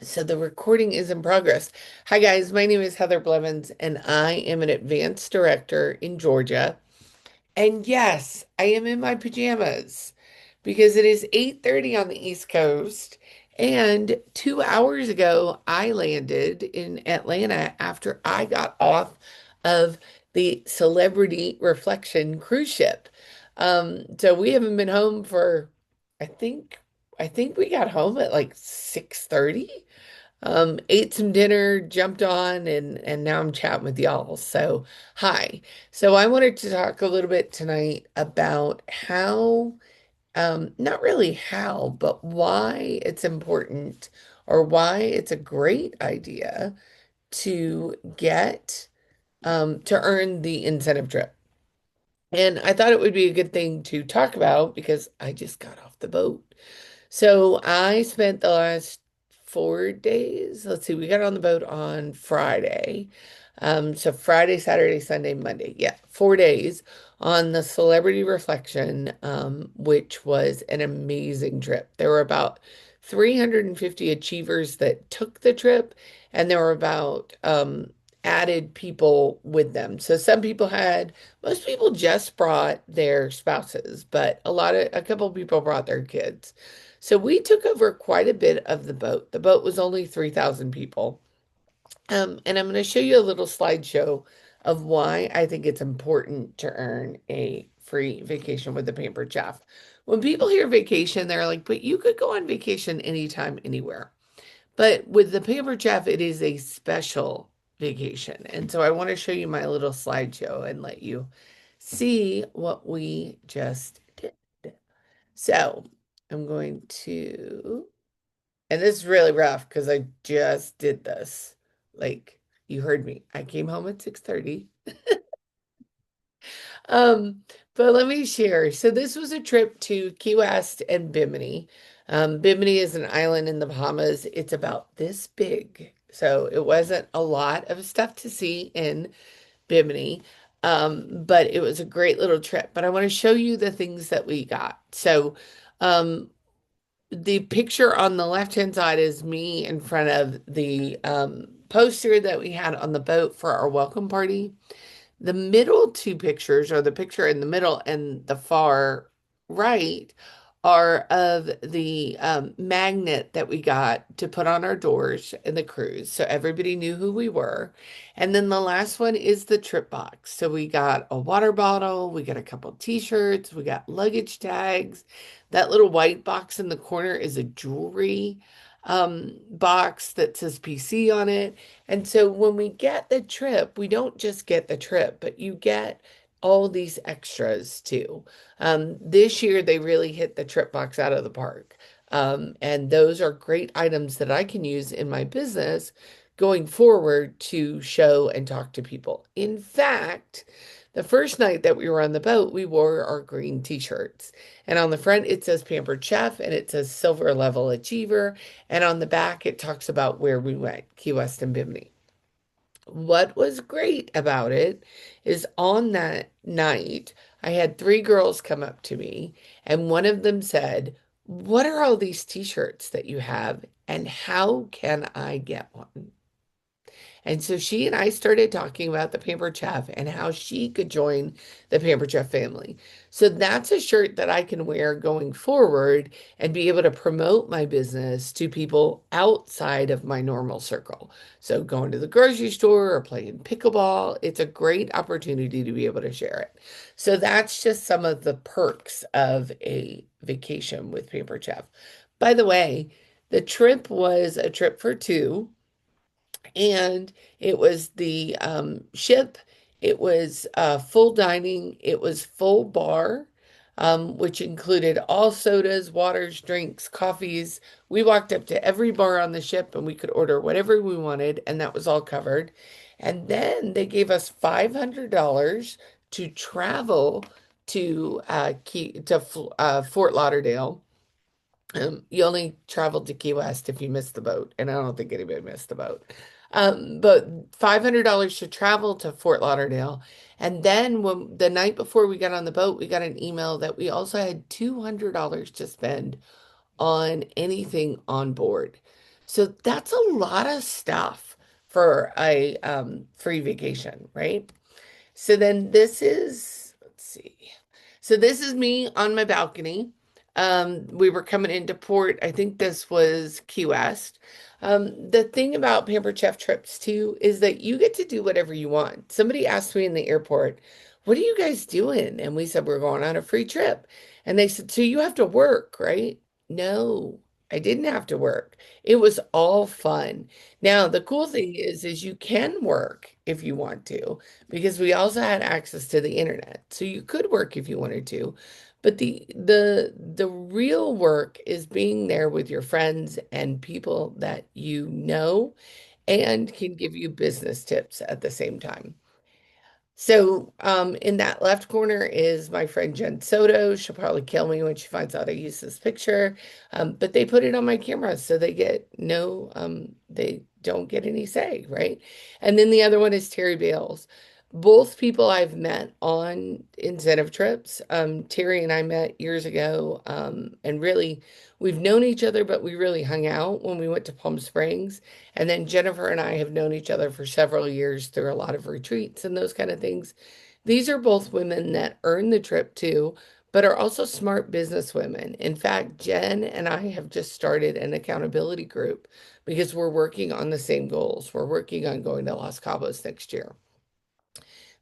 So the recording is in progress. Hi guys, my name is Heather Blevins and I am an advanced director in Georgia. And yes, I am in my pajamas because it is 8:30 on the East Coast and 2 hours ago I landed in Atlanta after I got off of the Celebrity Reflection cruise ship. So we haven't been home for I think I think we got home at like 6:30. Ate some dinner, jumped on, and now I'm chatting with y'all. So, hi. So I wanted to talk a little bit tonight about how, not really how, but why it's important or why it's a great idea to get to earn the incentive trip. And I thought it would be a good thing to talk about because I just got off the boat. So I spent the last 4 days. Let's see, we got on the boat on Friday. So Friday, Saturday, Sunday, Monday. Yeah, 4 days on the Celebrity Reflection, which was an amazing trip. There were about 350 achievers that took the trip, and there were about added people with them. So most people just brought their spouses, but a couple people brought their kids. So we took over quite a bit of the boat. The boat was only 3,000 people. And I'm going to show you a little slideshow of why I think it's important to earn a free vacation with the Pampered Chef. When people hear vacation, they're like, but you could go on vacation anytime, anywhere. But with the Pampered Chef, it is a special vacation. And so I want to show you my little slideshow and let you see what we just did. So I'm going to, and this is really rough because I just did this. Like you heard me. I came home at 6:30. Um, but let me share. So this was a trip to Key West and Bimini. Bimini is an island in the Bahamas. It's about this big. So it wasn't a lot of stuff to see in Bimini. But it was a great little trip. But I want to show you the things that we got. So um, the picture on the left-hand side is me in front of the poster that we had on the boat for our welcome party. The middle two pictures, or the picture in the middle and the far right, are of the magnet that we got to put on our doors in the cruise. So everybody knew who we were. And then the last one is the trip box. So we got a water bottle, we got a couple t-shirts, we got luggage tags. That little white box in the corner is a jewelry box that says PC on it. And so when we get the trip, we don't just get the trip, but you get all these extras too. This year, they really hit the trip box out of the park. And those are great items that I can use in my business going forward to show and talk to people. In fact, the first night that we were on the boat, we wore our green t-shirts. And on the front, it says Pampered Chef and it says Silver Level Achiever. And on the back, it talks about where we went, Key West and Bimini. What was great about it is on that night, I had three girls come up to me, and one of them said, what are all these t-shirts that you have, and how can I get one? And so she and I started talking about the Pampered Chef and how she could join the Pampered Chef family. So that's a shirt that I can wear going forward and be able to promote my business to people outside of my normal circle. So going to the grocery store or playing pickleball, it's a great opportunity to be able to share it. So that's just some of the perks of a vacation with Pampered Chef. By the way, the trip was a trip for two. And it was the ship. It was full dining. It was full bar, which included all sodas, waters, drinks, coffees. We walked up to every bar on the ship and we could order whatever we wanted, and that was all covered. And then they gave us $500 to travel to Fort Lauderdale. You only traveled to Key West if you missed the boat, and I don't think anybody missed the boat. But $500 to travel to Fort Lauderdale. And then when the night before we got on the boat, we got an email that we also had $200 to spend on anything on board. So that's a lot of stuff for a free vacation, right? So then this is, let's see. So this is me on my balcony. We were coming into port. I think this was Key West. The thing about Pampered Chef trips too is that you get to do whatever you want. Somebody asked me in the airport, "What are you guys doing?" And we said, "We're going on a free trip." And they said, "So you have to work, right?" No, I didn't have to work. It was all fun. Now, the cool thing is you can work if you want to because we also had access to the internet. So you could work if you wanted to. But the real work is being there with your friends and people that you know and can give you business tips at the same time. So, in that left corner is my friend Jen Soto. She'll probably kill me when she finds out I use this picture. But they put it on my camera so they don't get any say, right? And then the other one is Terry Bales. Both people I've met on incentive trips. Terry and I met years ago, and really we've known each other, but we really hung out when we went to Palm Springs. And then Jennifer and I have known each other for several years through a lot of retreats and those kind of things. These are both women that earn the trip too, but are also smart business women. In fact, Jen and I have just started an accountability group because we're working on the same goals. We're working on going to Los Cabos next year.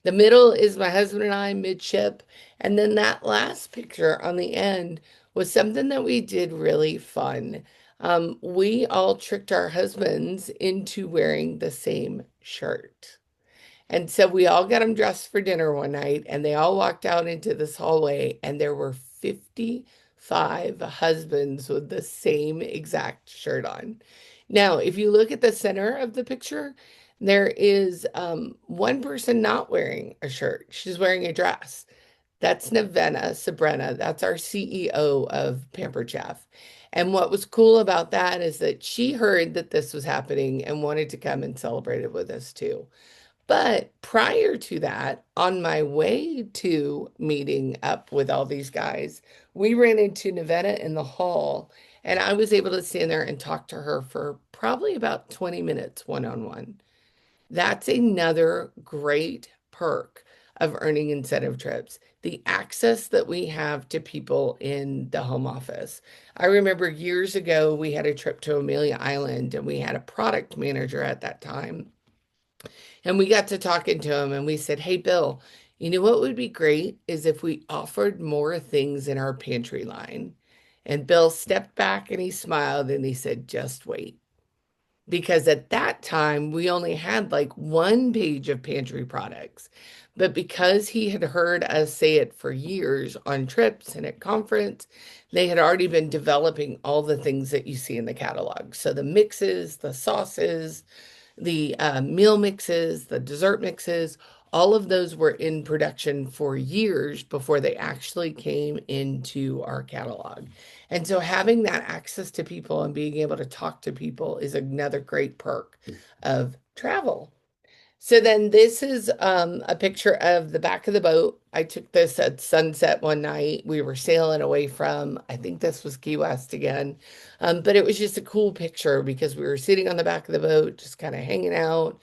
The middle is my husband and I midship. And then that last picture on the end was something that we did really fun. We all tricked our husbands into wearing the same shirt. And so we all got them dressed for dinner one night, and they all walked out into this hallway, and there were 55 husbands with the same exact shirt on. Now, if you look at the center of the picture, there is one person not wearing a shirt. She's wearing a dress. That's Nevena Sabrena. That's our CEO of Pampered Chef. And what was cool about that is that she heard that this was happening and wanted to come and celebrate it with us too. But prior to that, on my way to meeting up with all these guys, we ran into Nevada in the hall, and I was able to stand there and talk to her for probably about 20 minutes one on one. That's another great perk of earning incentive trips. The access that we have to people in the home office. I remember years ago, we had a trip to Amelia Island and we had a product manager at that time. And we got to talking to him and we said, "Hey, Bill, you know what would be great is if we offered more things in our pantry line." And Bill stepped back and he smiled and he said, "Just wait." Because at that time, we only had like one page of pantry products. But because he had heard us say it for years on trips and at conference, they had already been developing all the things that you see in the catalog. So the mixes, the sauces, the meal mixes, the dessert mixes, all of those were in production for years before they actually came into our catalog. And so having that access to people and being able to talk to people is another great perk of travel. So then this is a picture of the back of the boat. I took this at sunset one night. We were sailing away from, I think this was Key West again. But it was just a cool picture because we were sitting on the back of the boat, just kind of hanging out,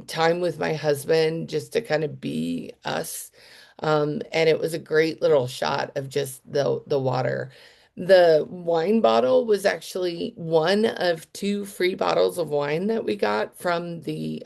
time with my husband, just to kind of be us. And it was a great little shot of just the water. The wine bottle was actually one of two free bottles of wine that we got from the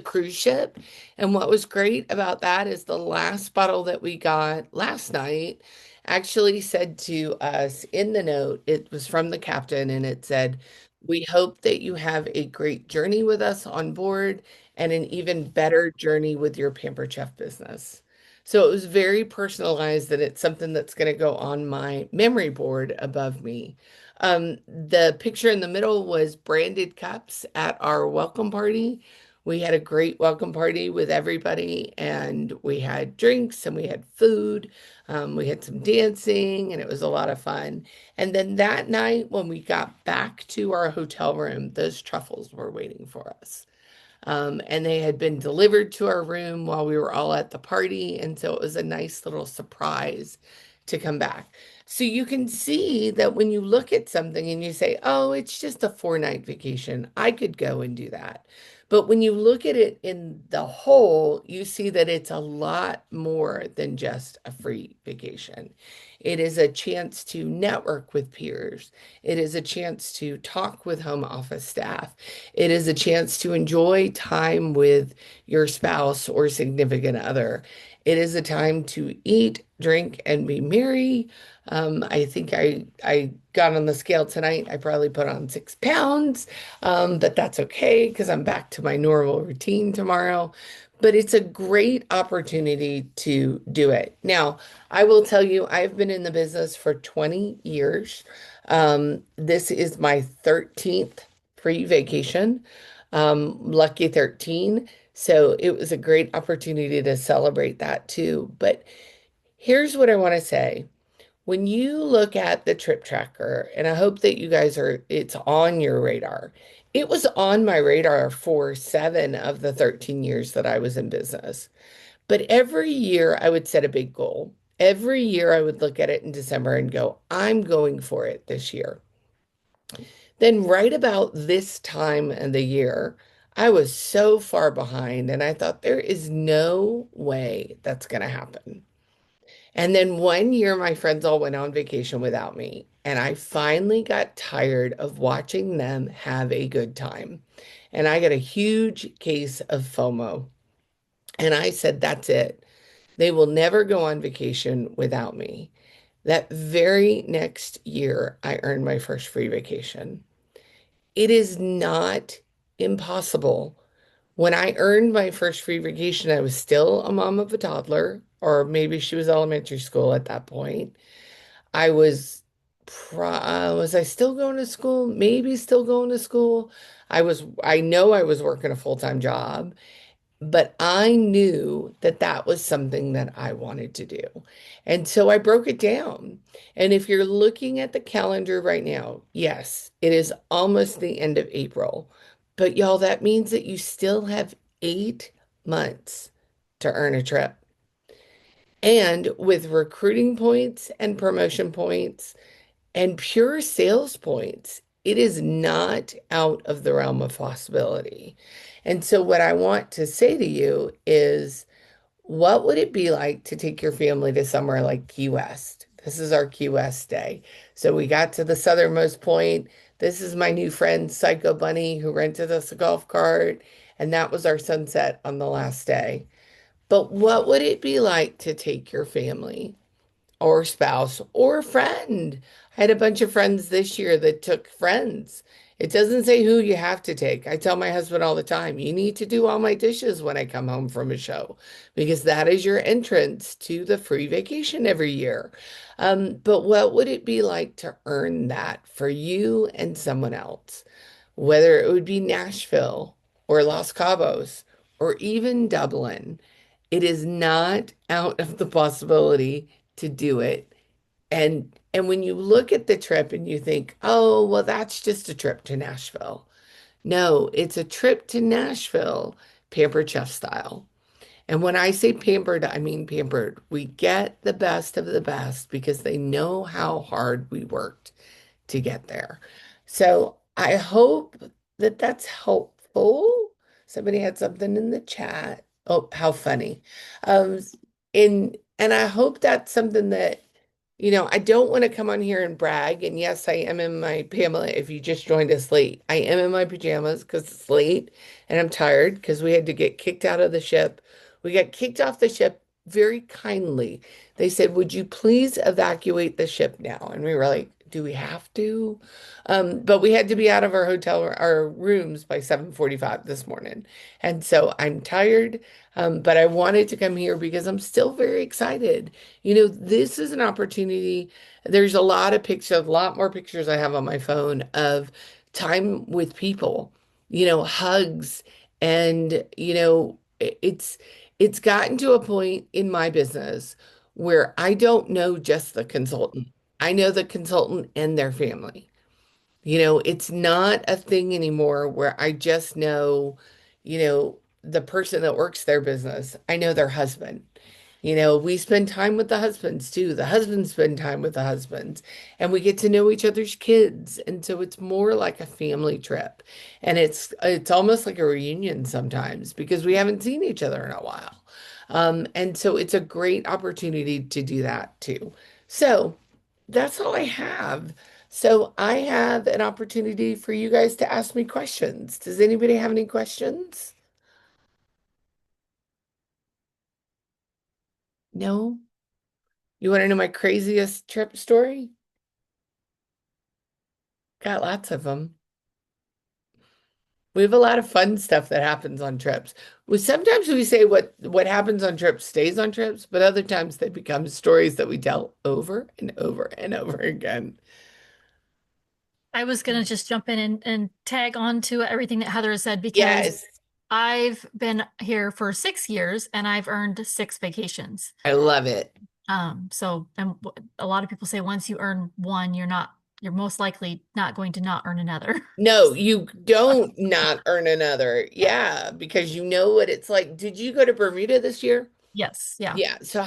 cruise ship. And what was great about that is the last bottle that we got last night actually said to us in the note, it was from the captain, and it said, "We hope that you have a great journey with us on board and an even better journey with your Pamper Chef business." So it was very personalized that it's something that's going to go on my memory board above me. The picture in the middle was branded cups at our welcome party. We had a great welcome party with everybody, and we had drinks and we had food. We had some dancing, and it was a lot of fun. And then that night, when we got back to our hotel room, those truffles were waiting for us. And they had been delivered to our room while we were all at the party. And so it was a nice little surprise to come back. So you can see that when you look at something and you say, oh, it's just a 4 night vacation, I could go and do that. But when you look at it in the whole, you see that it's a lot more than just a free vacation. It is a chance to network with peers. It is a chance to talk with home office staff. It is a chance to enjoy time with your spouse or significant other. It is a time to eat, drink, and be merry. I think I got on the scale tonight. I probably put on 6 pounds, but that's okay because I'm back to my normal routine tomorrow. But it's a great opportunity to do it. Now, I will tell you, I've been in the business for 20 years. This is my 13th free vacation. Lucky 13. So it was a great opportunity to celebrate that too. But here's what I want to say. When you look at the trip tracker, and I hope that you guys are, it's on your radar. It was on my radar for 7 of the 13 years that I was in business. But every year I would set a big goal. Every year I would look at it in December and go, I'm going for it this year. Then, right about this time of the year, I was so far behind, and I thought, there is no way that's going to happen. And then one year, my friends all went on vacation without me. And I finally got tired of watching them have a good time. And I got a huge case of FOMO. And I said, that's it. They will never go on vacation without me. That very next year, I earned my first free vacation. It is not impossible. When I earned my first free vacation, I was still a mom of a toddler, or maybe she was elementary school at that point. I was I still going to school? Maybe still going to school. I know I was working a full-time job, but I knew that that was something that I wanted to do. And so I broke it down. And if you're looking at the calendar right now, yes, it is almost the end of April. But y'all, that means that you still have 8 months to earn a trip. And with recruiting points and promotion points and pure sales points, it is not out of the realm of possibility. And so, what I want to say to you is, what would it be like to take your family to somewhere like Key West? This is our Key West day. So, we got to the southernmost point. This is my new friend, Psycho Bunny, who rented us a golf cart. And that was our sunset on the last day. But what would it be like to take your family or spouse or friend? I had a bunch of friends this year that took friends. It doesn't say who you have to take. I tell my husband all the time, you need to do all my dishes when I come home from a show because that is your entrance to the free vacation every year. But what would it be like to earn that for you and someone else? Whether it would be Nashville or Los Cabos or even Dublin, it is not out of the possibility to do it. And when you look at the trip and you think, "Oh, well, that's just a trip to Nashville." No, it's a trip to Nashville, pampered chef style. And when I say pampered, I mean pampered. We get the best of the best because they know how hard we worked to get there. So I hope that that's helpful. Somebody had something in the chat. Oh, how funny. Um, and I hope that's something that, I don't want to come on here and brag. And yes, I am in my Pamela, if you just joined us late. I am in my pajamas because it's late and I'm tired because we had to get kicked out of the ship. We got kicked off the ship very kindly. They said, would you please evacuate the ship now? And we were like, do we have to? But we had to be out of our rooms by 7:45 this morning. And so I'm tired, but I wanted to come here because I'm still very excited. This is an opportunity. There's a lot of pictures, a lot more pictures I have on my phone of time with people, hugs. And, it's gotten to a point in my business where I don't know just the consultant. I know the consultant and their family. It's not a thing anymore where I just know, the person that works their business. I know their husband. We spend time with the husbands too. The husbands spend time with the husbands, and we get to know each other's kids. And so it's more like a family trip. And it's almost like a reunion sometimes because we haven't seen each other in a while. And so it's a great opportunity to do that too. So that's all I have. So I have an opportunity for you guys to ask me questions. Does anybody have any questions? No? You want to know my craziest trip story? Got lots of them. We have a lot of fun stuff that happens on trips. Sometimes we say what happens on trips stays on trips, but other times they become stories that we tell over and over and over again. I was gonna just jump in and tag on to everything that Heather has said because Yes, I've been here for 6 years and I've earned 6 vacations. I love it. So and a lot of people say once you earn one, you're most likely not going to not earn another. No, you don't not earn another. Yeah, because you know what it's like. Did you go to Bermuda this year? Yes, yeah. Yeah. So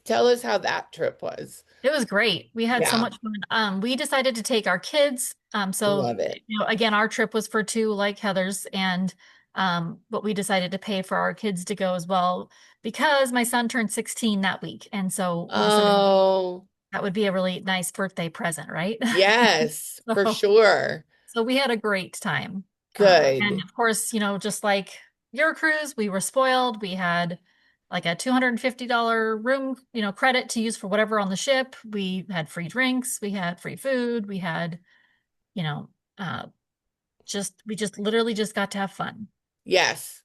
tell us how that trip was. It was great. We had so Yeah, much fun. We decided to take our kids. So love it. again, our trip was for two, like Heather's, and but we decided to pay for our kids to go as well because my son turned 16 that week, and so we decided Oh, that would be a really nice birthday present, right? yes, for So, sure. so we had a great time. And Good. of course, just like your cruise, we were spoiled. We had like a $250 room, credit to use for whatever on the ship. We had free drinks, we had free food, we had, you know, uh, we just literally just got to have fun. Yes.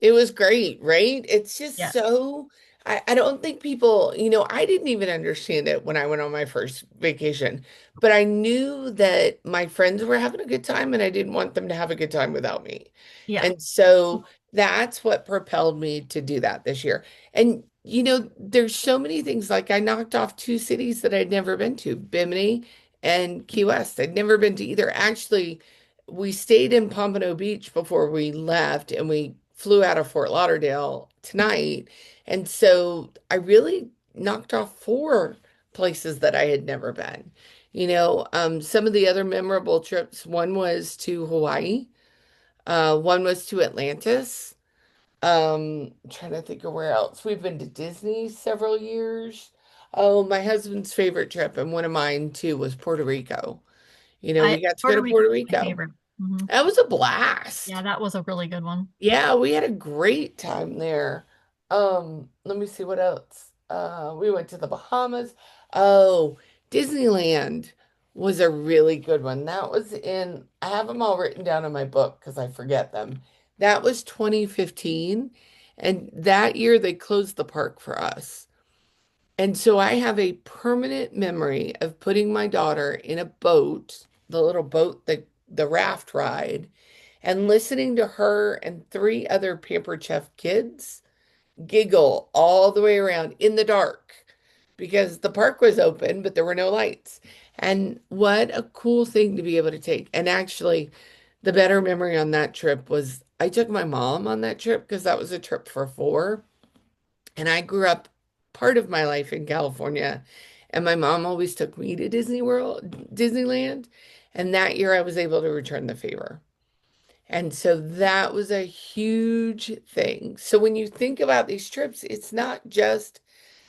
It was great, right? It's just Yeah. so, I don't think people, I didn't even understand it when I went on my first vacation, but I knew that my friends were having a good time and I didn't want them to have a good time without me. Yeah. And so that's what propelled me to do that this year. And, there's so many things like I knocked off two cities that I'd never been to, Bimini and Key West. I'd never been to either. Actually, we stayed in Pompano Beach before we left and we flew out of Fort Lauderdale tonight. And so I really knocked off four places that I had never been. Some of the other memorable trips, one was to Hawaii, one was to Atlantis. I'm trying to think of where else. We've been to Disney several years. Oh, my husband's favorite trip and one of mine too was Puerto Rico. We got to go Puerto to Rico Puerto was my Rico. favorite. Hmm. That was a Yeah, blast. that was a really good one. Yeah, we had a great time there. Let me see what else. We went to the Bahamas. Oh, Disneyland was a really good one. I have them all written down in my book because I forget them. That was 2015, and that year they closed the park for us. And so I have a permanent memory of putting my daughter in a boat, the little boat, the raft ride, and listening to her and three other Pampered Chef kids giggle all the way around in the dark because the park was open, but there were no lights. And what a cool thing to be able to take. And actually, the better memory on that trip was I took my mom on that trip because that was a trip for four. And I grew up part of my life in California. And my mom always took me to Disneyland. And that year I was able to return the favor. And so that was a huge thing. So when you think about these trips, it's not just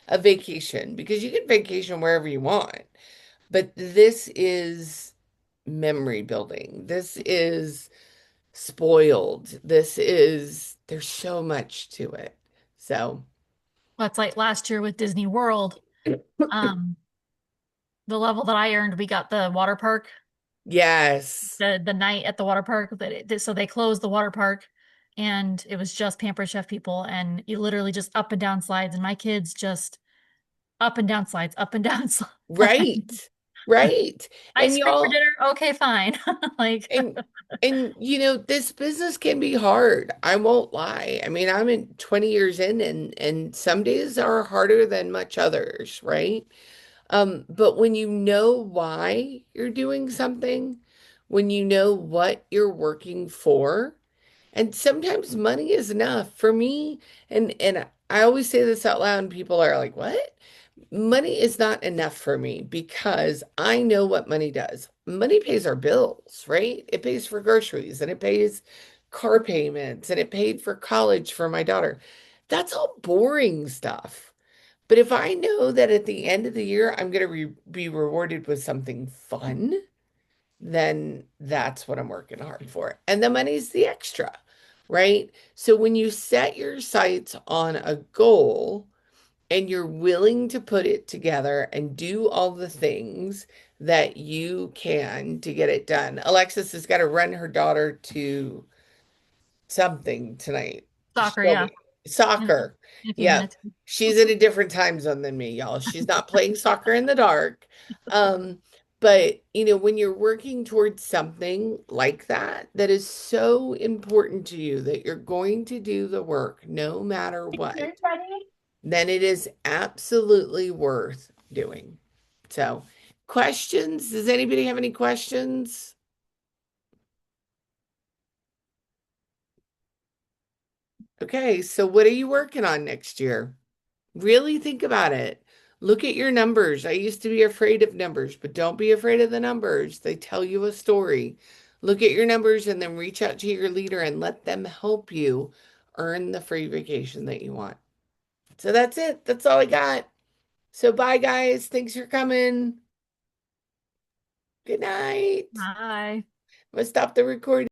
a vacation because you can vacation wherever you want, but this is memory building. This is spoiled. There's so much to it. So, Well, it's like last year with Disney World. Um, the level that I earned, we got the water park, yes, the night at the water park so they closed the water park and it was just Pampered Chef people and you literally just up and down slides and my kids just up and down slides, up and down slides. right, right. And Ice cream for y'all, dinner? Okay, fine. Like, And this business can be hard. I won't lie. I mean, I'm in 20 years in and some days are harder than much others, right? But when you know why you're doing something, when you know what you're working for, and sometimes money is enough for me. And I always say this out loud and people are like, what? Money is not enough for me because I know what money does. Money pays our bills, right? It pays for groceries and it pays car payments and it paid for college for my daughter. That's all boring stuff. But if I know that at the end of the year I'm going to be rewarded with something fun, then that's what I'm working hard for. And the money's the extra, right? So when you set your sights on a goal and you're willing to put it together and do all the things that you can to get it done. Alexis has got to run her daughter to something tonight. She Soccer, told yeah, me in soccer. a few Yeah. minutes. She's in a different time zone than me, y'all. She's not playing soccer in the dark. Um, but when you're working towards something like that, that is so important to you that you're going to do the work no matter what, then it is absolutely worth doing. So, questions? Does anybody have any questions? Okay, so what are you working on next year? Really think about it. Look at your numbers. I used to be afraid of numbers, but don't be afraid of the numbers. They tell you a story. Look at your numbers and then reach out to your leader and let them help you earn the free vacation that you want. So that's it. That's all I got. So bye, guys. Thanks for coming. Good night. Bye. I'm gonna stop the recording.